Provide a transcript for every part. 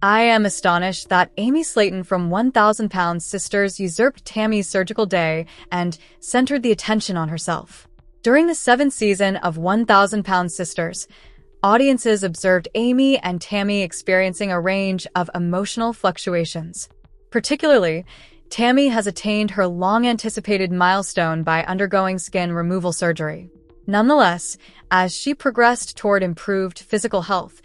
I am astonished that Amy Slayton from 1,000 Pounds Sisters usurped Tammy's surgical day and centered the attention on herself. During the 7th season of 1,000 Pounds Sisters, audiences observed Amy and Tammy experiencing a range of emotional fluctuations. Particularly, Tammy has attained her long-anticipated milestone by undergoing skin removal surgery. Nonetheless, as she progressed toward improved physical health,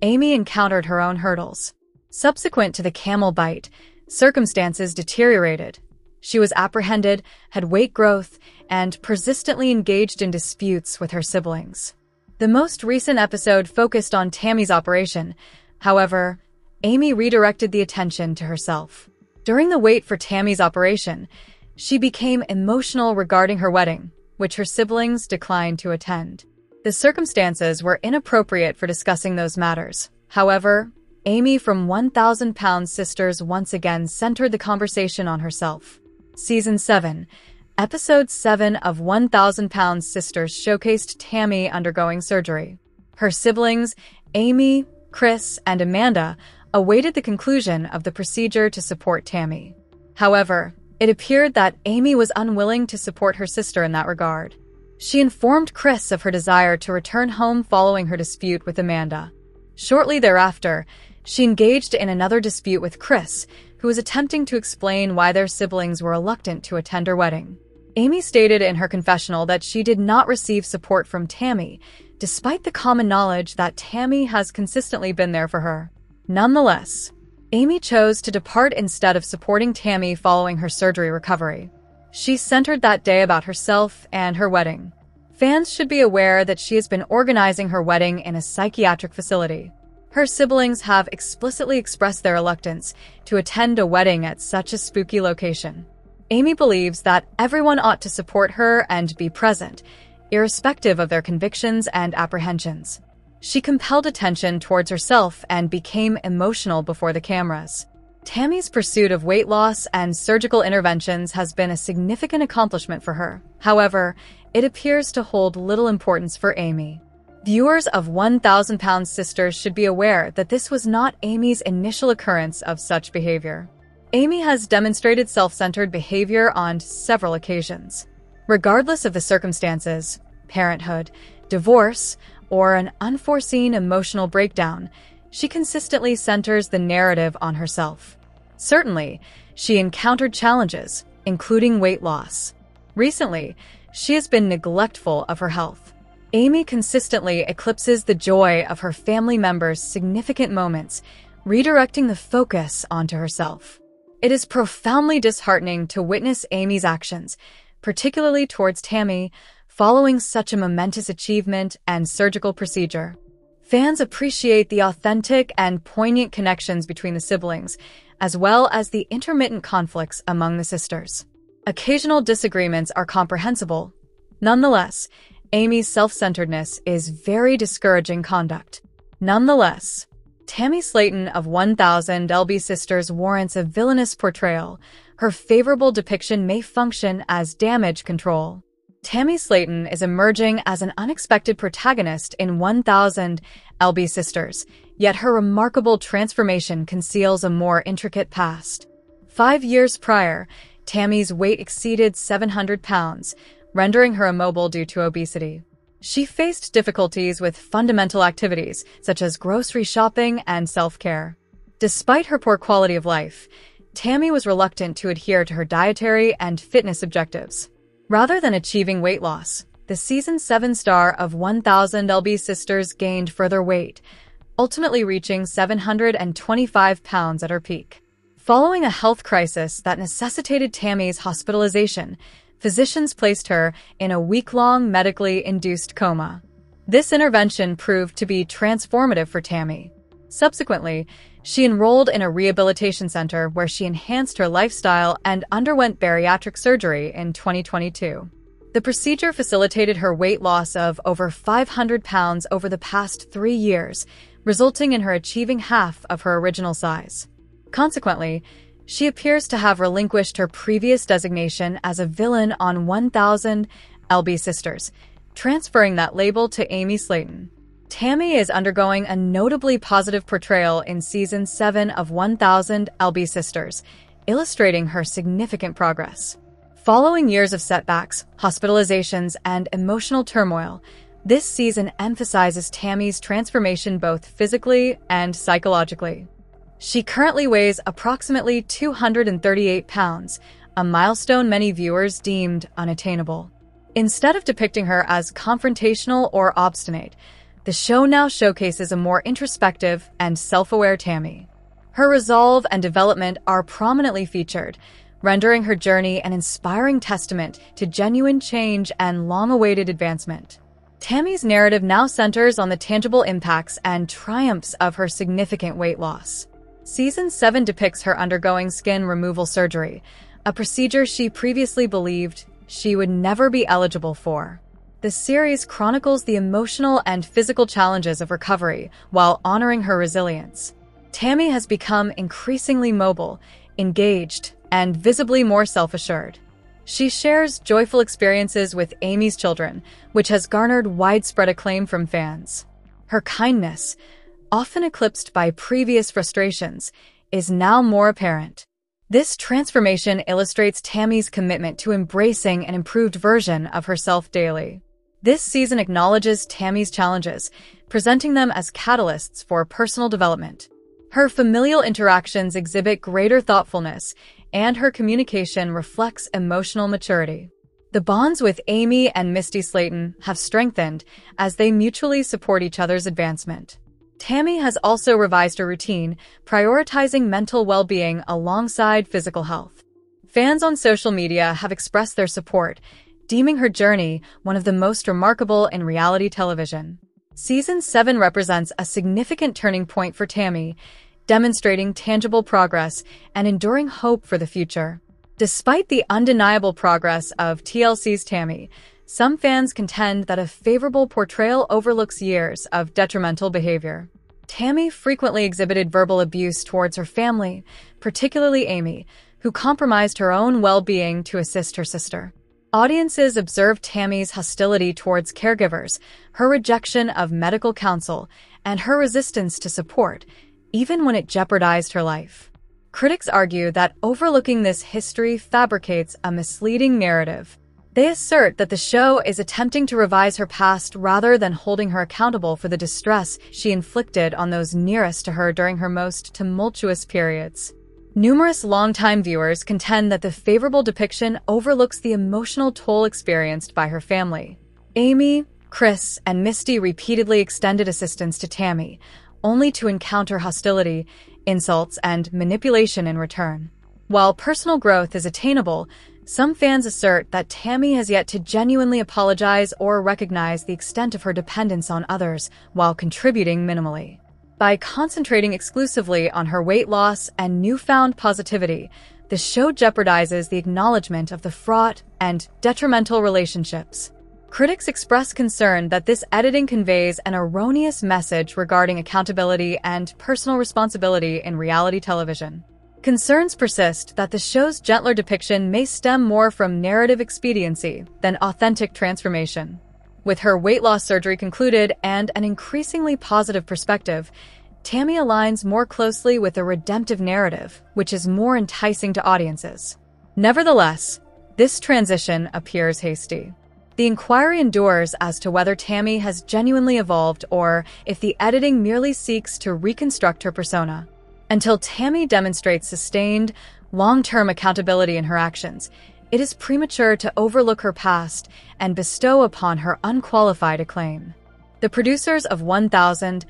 Amy encountered her own hurdles. Subsequent to the camel bite, circumstances deteriorated. She was apprehended, had weight growth, and persistently engaged in disputes with her siblings. The most recent episode focused on Tammy's operation. However, Amy redirected the attention to herself. During the wait for Tammy's operation, she became emotional regarding her wedding, which her siblings declined to attend. The circumstances were inappropriate for discussing those matters. However, Amy from 1,000 Pounds Sisters once again centered the conversation on herself. Season 7, Episode 7 of 1,000 Pounds Sisters showcased Tammy undergoing surgery. Her siblings, Amy, Chris, and Amanda, awaited the conclusion of the procedure to support Tammy. However, it appeared that Amy was unwilling to support her sister in that regard. She informed Chris of her desire to return home following her dispute with Amanda. Shortly thereafter, she engaged in another dispute with Chris, who was attempting to explain why their siblings were reluctant to attend her wedding. Amy stated in her confessional that she did not receive support from Tammy, despite the common knowledge that Tammy has consistently been there for her. Nonetheless, Amy chose to depart instead of supporting Tammy following her surgery recovery. She centered that day about herself and her wedding. Fans should be aware that she has been organizing her wedding in a psychiatric facility. Her siblings have explicitly expressed their reluctance to attend a wedding at such a spooky location. Amy believes that everyone ought to support her and be present, irrespective of their convictions and apprehensions. She compelled attention towards herself and became emotional before the cameras. Tammy's pursuit of weight loss and surgical interventions has been a significant accomplishment for her. However, it appears to hold little importance for Amy. Viewers of 1,000 Pounds Sisters should be aware that this was not Amy's initial occurrence of such behavior. Amy has demonstrated self-centered behavior on several occasions. Regardless of the circumstances, parenthood, divorce, or an unforeseen emotional breakdown, she consistently centers the narrative on herself. Certainly, she encountered challenges, including weight loss. Recently, she has been neglectful of her health. Amy consistently eclipses the joy of her family members' significant moments, redirecting the focus onto herself. It is profoundly disheartening to witness Amy's actions, particularly towards Tammy, following such a momentous achievement and surgical procedure. Fans appreciate the authentic and poignant connections between the siblings, as well as the intermittent conflicts among the sisters. Occasional disagreements are comprehensible. Nonetheless, Amy's self-centeredness is very discouraging conduct. Nonetheless, Tammy Slayton of 1,000 LB Sisters warrants a villainous portrayal. Her favorable depiction may function as damage control. Tammy Slayton is emerging as an unexpected protagonist in 1,000 LB Sisters, yet her remarkable transformation conceals a more intricate past. 5 years prior, Tammy's weight exceeded 700 pounds, rendering her immobile due to obesity. She faced difficulties with fundamental activities, such as grocery shopping and self-care. Despite her poor quality of life, Tammy was reluctant to adhere to her dietary and fitness objectives. Rather than achieving weight loss, the Season 7 star of 1,000 LB Sisters gained further weight, ultimately reaching 725 pounds at her peak. Following a health crisis that necessitated Tammy's hospitalization, physicians placed her in a week-long medically induced coma. This intervention proved to be transformative for Tammy. Subsequently, she enrolled in a rehabilitation center where she enhanced her lifestyle and underwent bariatric surgery in 2022. The procedure facilitated her weight loss of over 500 pounds over the past 3 years, resulting in her achieving half of her original size. Consequently, she appears to have relinquished her previous designation as a villain on 1,000 LB Sisters, transferring that label to Amy Slayton. Tammy is undergoing a notably positive portrayal in Season 7 of 1000 LB Sisters, illustrating her significant progress. Following years of setbacks, hospitalizations, and emotional turmoil, this season emphasizes Tammy's transformation both physically and psychologically. She currently weighs approximately 238 pounds, a milestone many viewers deemed unattainable. Instead of depicting her as confrontational or obstinate, the show now showcases a more introspective and self-aware Tammy. Her resolve and development are prominently featured, rendering her journey an inspiring testament to genuine change and long-awaited advancement. Tammy's narrative now centers on the tangible impacts and triumphs of her significant weight loss. Season 7 depicts her undergoing skin removal surgery, a procedure she previously believed she would never be eligible for. The series chronicles the emotional and physical challenges of recovery while honoring her resilience. Tammy has become increasingly mobile, engaged, and visibly more self-assured. She shares joyful experiences with Amy's children, which has garnered widespread acclaim from fans. Her kindness, often eclipsed by previous frustrations, is now more apparent. This transformation illustrates Tammy's commitment to embracing an improved version of herself daily. This season acknowledges Tammy's challenges, presenting them as catalysts for personal development. Her familial interactions exhibit greater thoughtfulness, and her communication reflects emotional maturity. The bonds with Amy and Misty Slayton have strengthened as they mutually support each other's advancement. Tammy has also revised her routine, prioritizing mental well-being alongside physical health. Fans on social media have expressed their support, deeming her journey one of the most remarkable in reality television. Season 7 represents a significant turning point for Tammy, demonstrating tangible progress and enduring hope for the future. Despite the undeniable progress of TLC's Tammy, some fans contend that a favorable portrayal overlooks years of detrimental behavior. Tammy frequently exhibited verbal abuse towards her family, particularly Amy, who compromised her own well-being to assist her sister. Audiences observed Tammy's hostility towards caregivers, her rejection of medical counsel, and her resistance to support, even when it jeopardized her life. Critics argue that overlooking this history fabricates a misleading narrative. They assert that the show is attempting to revise her past rather than holding her accountable for the distress she inflicted on those nearest to her during her most tumultuous periods. Numerous longtime viewers contend that the favorable depiction overlooks the emotional toll experienced by her family. Amy, Chris, and Misty repeatedly extended assistance to Tammy, only to encounter hostility, insults, and manipulation in return. While personal growth is attainable, some fans assert that Tammy has yet to genuinely apologize or recognize the extent of her dependence on others while contributing minimally. By concentrating exclusively on her weight loss and newfound positivity, the show jeopardizes the acknowledgement of the fraught and detrimental relationships. Critics express concern that this editing conveys an erroneous message regarding accountability and personal responsibility in reality television. Concerns persist that the show's gentler depiction may stem more from narrative expediency than authentic transformation. With her weight loss surgery concluded and an increasingly positive perspective, Tammy aligns more closely with a redemptive narrative, which is more enticing to audiences. Nevertheless, this transition appears hasty. The inquiry endures as to whether Tammy has genuinely evolved or if the editing merely seeks to reconstruct her persona. Until Tammy demonstrates sustained, long-term accountability in her actions, it is premature to overlook her past and bestow upon her unqualified acclaim. The producers of 1000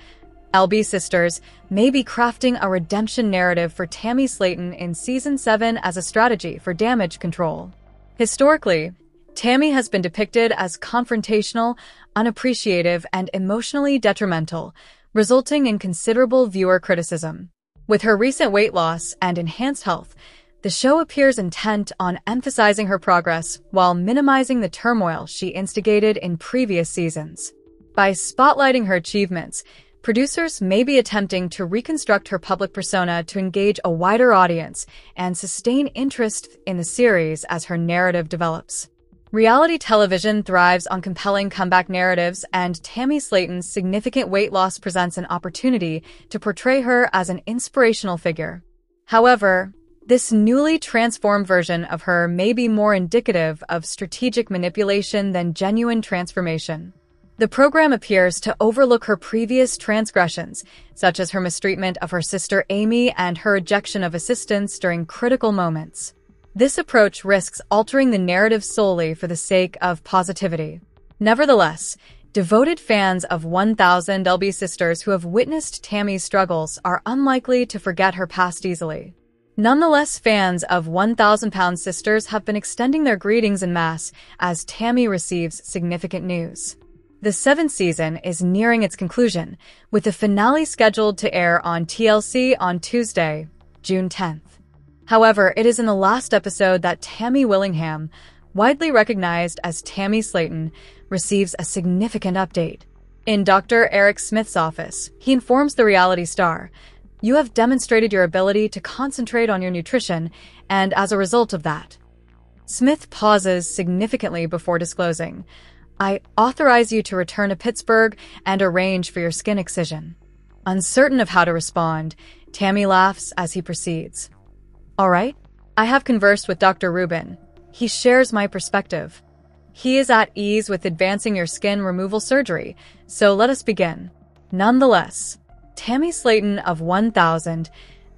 LB Sisters may be crafting a redemption narrative for Tammy Slayton in Season 7 as a strategy for damage control. Historically, Tammy has been depicted as confrontational, unappreciative, and emotionally detrimental, resulting in considerable viewer criticism. With her recent weight loss and enhanced health, the show appears intent on emphasizing her progress while minimizing the turmoil she instigated in previous seasons. By spotlighting her achievements, producers may be attempting to reconstruct her public persona to engage a wider audience and sustain interest in the series as her narrative develops. Reality television thrives on compelling comeback narratives, and Tammy Slaton's significant weight loss presents an opportunity to portray her as an inspirational figure. However, this newly transformed version of her may be more indicative of strategic manipulation than genuine transformation. The program appears to overlook her previous transgressions, such as her mistreatment of her sister Amy and her rejection of assistance during critical moments. This approach risks altering the narrative solely for the sake of positivity. Nevertheless, devoted fans of 1000 LB Sisters who have witnessed Tammy's struggles are unlikely to forget her past easily. Nonetheless, fans of 1000 Sisters have been extending their greetings en masse as Tammy receives significant news. The 7th season is nearing its conclusion, with the finale scheduled to air on TLC on Tuesday, June 10th. However, it is in the last episode that Tammy Willingham, widely recognized as Tammy Slaton, receives a significant update. In Dr. Eric Smith's office, he informs the reality star, "You have demonstrated your ability to concentrate on your nutrition, and as a result of that." Smith pauses significantly before disclosing, "I authorize you to return to Pittsburgh and arrange for your skin excision." Uncertain of how to respond, Tammy laughs as he proceeds. "All right, I have conversed with Dr. Rubin. He shares my perspective. He is at ease with advancing your skin removal surgery, so let us begin." Nonetheless, Tammy Slaton of 1000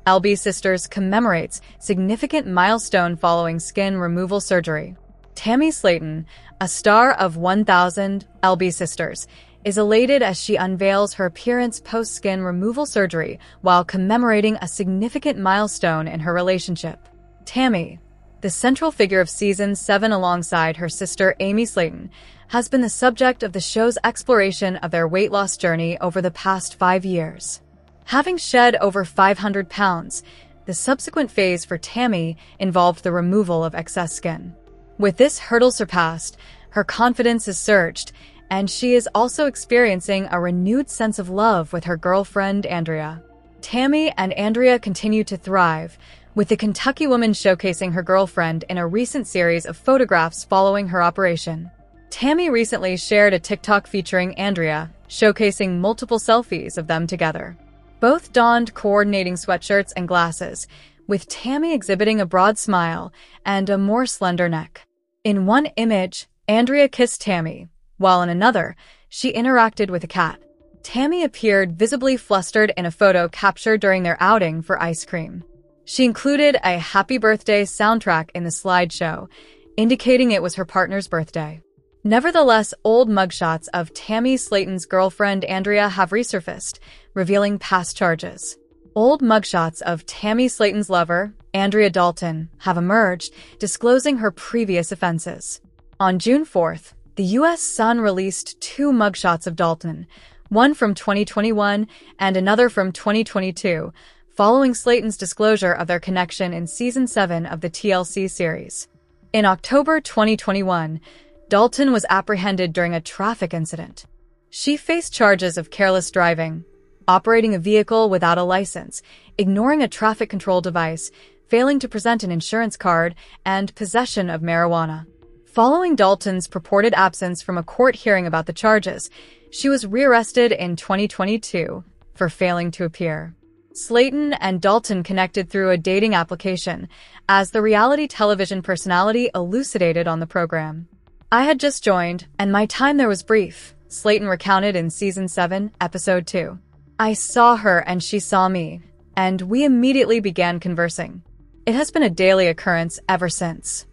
LB Sisters commemorates significant milestone following skin removal surgery. Tammy Slaton, a star of 1000 LB Sisters, is elated as she unveils her appearance post-skin removal surgery while commemorating a significant milestone in her relationship. Tammy, the central figure of Season 7 alongside her sister Amy Slaton, has been the subject of the show's exploration of their weight loss journey over the past 5 years. Having shed over 500 pounds, the subsequent phase for Tammy involved the removal of excess skin. With this hurdle surpassed, her confidence has surged, and she is also experiencing a renewed sense of love with her girlfriend, Andrea. Tammy and Andrea continue to thrive, with the Kentucky woman showcasing her girlfriend in a recent series of photographs following her operation. Tammy recently shared a TikTok featuring Andrea, showcasing multiple selfies of them together. Both donned coordinating sweatshirts and glasses, with Tammy exhibiting a broad smile and a more slender neck. In one image, Andrea kissed Tammy, while in another, she interacted with a cat. Tammy appeared visibly flustered in a photo captured during their outing for ice cream. She included a happy birthday soundtrack in the slideshow, indicating it was her partner's birthday. Nevertheless, old mugshots of Tammy Slaton's girlfriend Andrea have resurfaced, revealing past charges. Old mugshots of Tammy Slaton's lover, Andrea Dalton, have emerged, disclosing her previous offenses. On June 4th, the U.S. Sun released 2 mugshots of Dalton, one from 2021 and another from 2022, following Slaton's disclosure of their connection in Season 7 of the TLC series. In October 2021, Dalton was apprehended during a traffic incident. She faced charges of careless driving, operating a vehicle without a license, ignoring a traffic control device, failing to present an insurance card, and possession of marijuana. Following Dalton's purported absence from a court hearing about the charges, she was rearrested in 2022 for failing to appear. Slaton and Dalton connected through a dating application, as the reality television personality elucidated on the program. "I had just joined, and my time there was brief," Slaton recounted in Season 7, Episode 2. "I saw her and she saw me, and we immediately began conversing. It has been a daily occurrence ever since."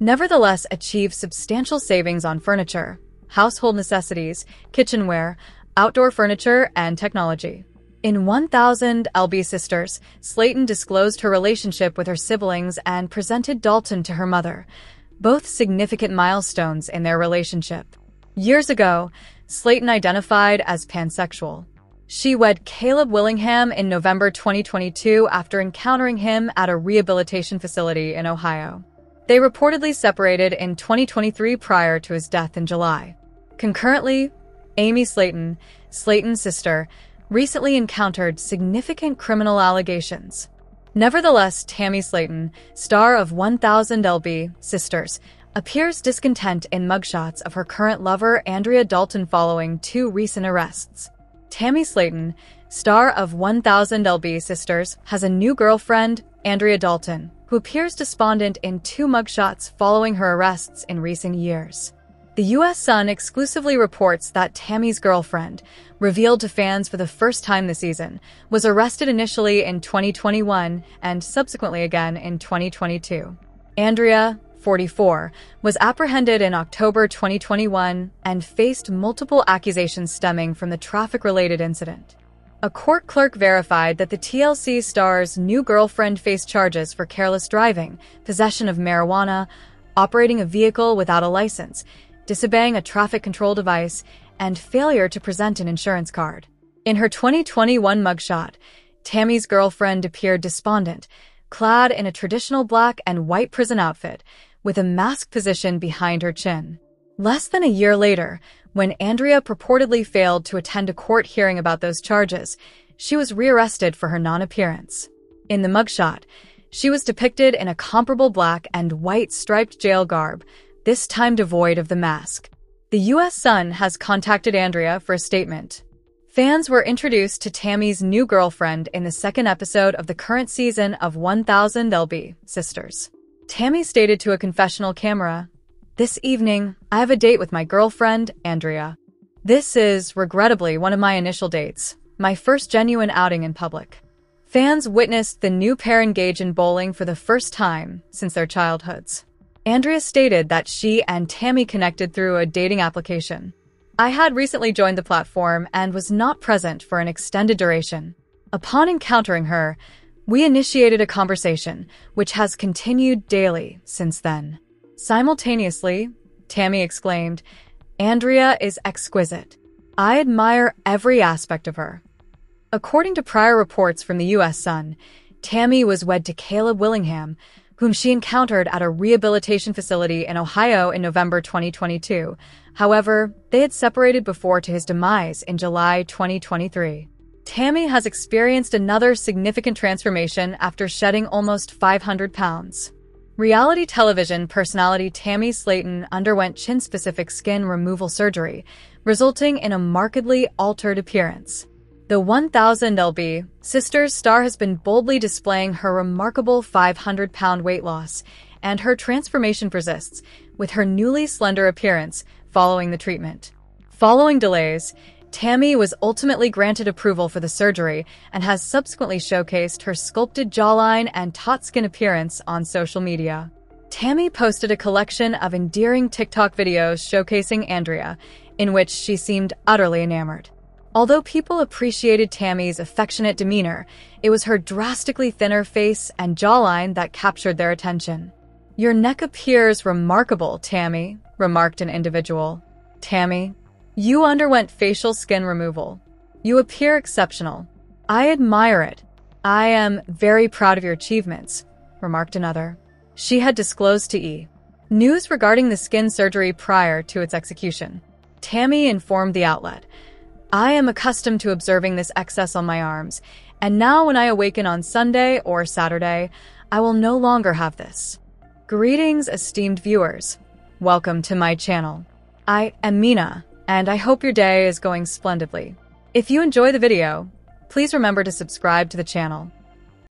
Nevertheless, achieved substantial savings on furniture, household necessities, kitchenware, outdoor furniture, and technology. In 1000 LB Sisters, Slaton disclosed her relationship with her siblings and presented Dalton to her mother, both significant milestones in their relationship. Years ago, Slaton identified as pansexual. She wed Caleb Willingham in November 2022 after encountering him at a rehabilitation facility in Ohio. They reportedly separated in 2023 prior to his death in July. Concurrently, Amy Slaton, Slaton's sister, recently encountered significant criminal allegations. Nevertheless, Tammy Slaton, star of 1000 LB Sisters, appears discontent in mugshots of her current lover Andrea Dalton following 2 recent arrests. Tammy Slayton, star of 1000 LB Sisters, has a new girlfriend, Andrea Dalton, who appears despondent in 2 mugshots following her arrests in recent years. The U.S. Sun exclusively reports that Tammy's girlfriend, revealed to fans for the first time this season, was arrested initially in 2021 and subsequently again in 2022. Andrea, 44, was apprehended in October 2021 and faced multiple accusations stemming from the traffic-related incident. A court clerk verified that the TLC star's new girlfriend faced charges for careless driving, possession of marijuana, operating a vehicle without a license, disobeying a traffic control device, and failure to present an insurance card. In her 2021 mugshot, Tammy's girlfriend appeared despondent, clad in a traditional black and white prison outfit, with a mask positioned behind her chin. Less than a year later, when Andrea purportedly failed to attend a court hearing about those charges, she was rearrested for her non-appearance. In the mugshot, she was depicted in a comparable black and white striped jail garb, this time devoid of the mask. The U.S. Sun has contacted Andrea for a statement. Fans were introduced to Tammy's new girlfriend in the 2nd episode of the current season of 1000 LB Sisters. Tammy stated to a confessional camera, "This evening, I have a date with my girlfriend, Andrea. This is, regrettably, one of my initial dates, my first genuine outing in public." Fans witnessed the new pair engage in bowling for the first time since their childhoods. Andrea stated that she and Tammy connected through a dating application. "I had recently joined the platform and was not present for an extended duration. Upon encountering her, we initiated a conversation, which has continued daily since then." Simultaneously, Tammy exclaimed, "Andrea is exquisite. I admire every aspect of her." According to prior reports from the U.S. Sun, Tammy was wed to Caleb Willingham, whom she encountered at a rehabilitation facility in Ohio in November 2022. However, they had separated before to his demise in July 2023. Tammy has experienced another significant transformation after shedding almost 500 pounds. Reality television personality Tammy Slayton underwent chin-specific skin removal surgery, resulting in a markedly altered appearance. The 1000 LB Sisters star has been boldly displaying her remarkable 500-pound weight loss, and her transformation persists, with her newly slender appearance following the treatment. Following delays, Tammy was ultimately granted approval for the surgery and has subsequently showcased her sculpted jawline and taut skin appearance on social media. Tammy posted a collection of endearing TikTok videos showcasing Andrea, in which she seemed utterly enamored. Although people appreciated Tammy's affectionate demeanor, it was her drastically thinner face and jawline that captured their attention. "Your neck appears remarkable, Tammy," remarked an individual. "Tammy, you underwent facial skin removal. You appear exceptional. I admire it. I am very proud of your achievements," remarked another. She had disclosed to E! News regarding the skin surgery prior to its execution. Tammy informed the outlet, "I am accustomed to observing this excess on my arms, and now when I awaken on Sunday or Saturday, I will no longer have this. Greetings, esteemed viewers. Welcome to my channel. I am Mina, and I hope your day is going splendidly. If you enjoy the video, please remember to subscribe to the channel.